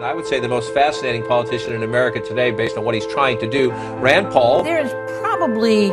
I would say the most fascinating politician in America today based on what he's trying to do. Rand Paul. There's probably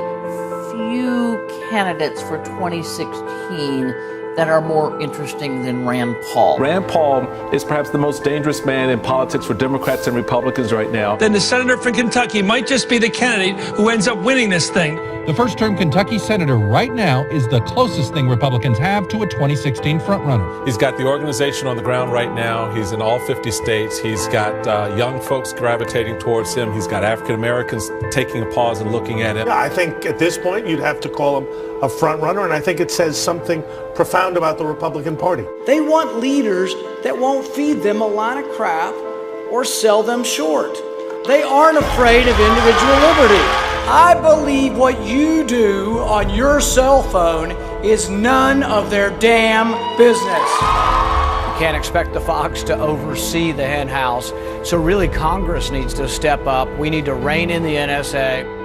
few candidates for 2016 that are more interesting than Rand Paul. Rand Paul is perhaps the most dangerous man in politics for Democrats and Republicans right now. Then the senator from Kentucky might just be the candidate who ends up winning this thing. The first-term Kentucky senator right now is the closest thing Republicans have to a 2016 frontrunner. He's got the organization on the ground right now. He's in all 50 states. He's got young folks gravitating towards him. He's got African Americans taking a pause and looking at him. Yeah, I think at this point you'd have to call him a frontrunner, and I think it says something profound about the Republican Party. They want leaders that won't feed them a line of crap or sell them short. They aren't afraid of individual liberty. I believe what you do on your cell phone is none of their damn business. You can't expect the Fox to oversee the hen house, so really Congress needs to step up. We need to rein in the NSA.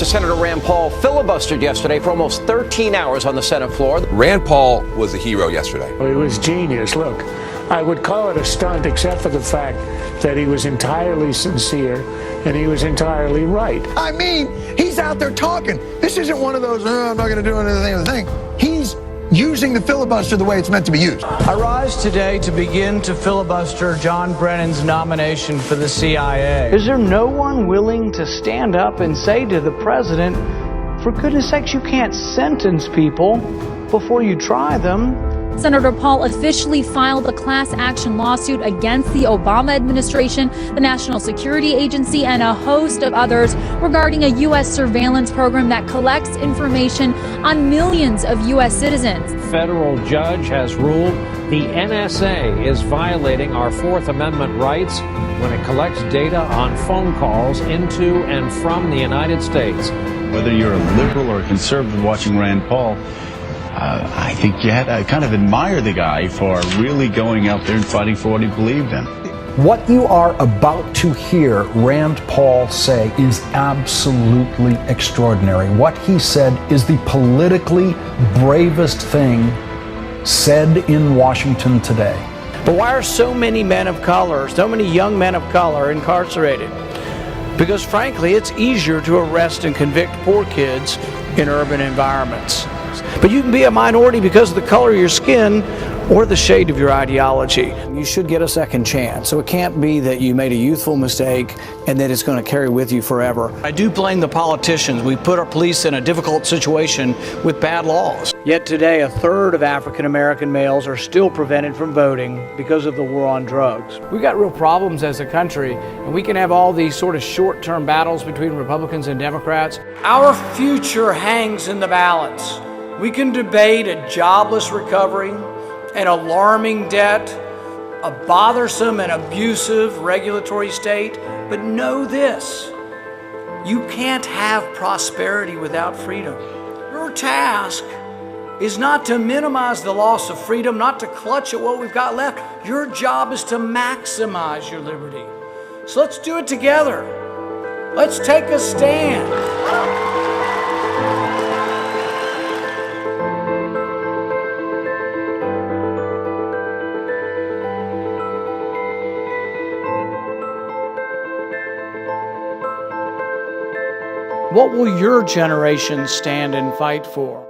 Senator Rand Paul filibustered yesterday for almost 13 hours on the Senate floor. Rand Paul was a hero yesterday. Well, he was genius. Look, I would call it a stunt except for the fact that he was entirely sincere and he was entirely right. I mean, he's out there talking. This isn't one of those, I'm not going to do anything. He's using the filibuster the way it's meant to be used. I rise today to begin to filibuster John Brennan's nomination for the CIA. Is there no one willing to stand up and say to the president, for goodness sakes, you can't sentence people before you try them? Senator Paul officially filed a class action lawsuit against the Obama administration, the National Security Agency, and a host of others regarding a U.S. surveillance program that collects information on millions of U.S. citizens. Federal judge has ruled the NSA is violating our Fourth Amendment rights when it collects data on phone calls into and from the United States. Whether you're a liberal or a conservative watching Rand Paul, I think you had to kind of admire the guy for really going out there and fighting for what he believed in. What you are about to hear Rand Paul say is absolutely extraordinary. What he said is the politically bravest thing said in Washington today. But why are so many men of color, so many young men of color incarcerated? Because frankly, it's easier to arrest and convict poor kids in urban environments. But you can be a minority because of the color of your skin or the shade of your ideology. You should get a second chance. So it can't be that you made a youthful mistake and that it's going to carry with you forever. I do blame the politicians. We put our police in a difficult situation with bad laws. Yet today, a third of African American males are still prevented from voting because of the war on drugs. We've got real problems as a country, and we can have all these sort of short-term battles between Republicans and Democrats. Our future hangs in the balance. We can debate a jobless recovery, an alarming debt, a bothersome and abusive regulatory state, but know this, you can't have prosperity without freedom. Your task is not to minimize the loss of freedom, not to clutch at what we've got left. Your job is to maximize your liberty. So let's do it together. Let's take a stand. What will your generation stand and fight for?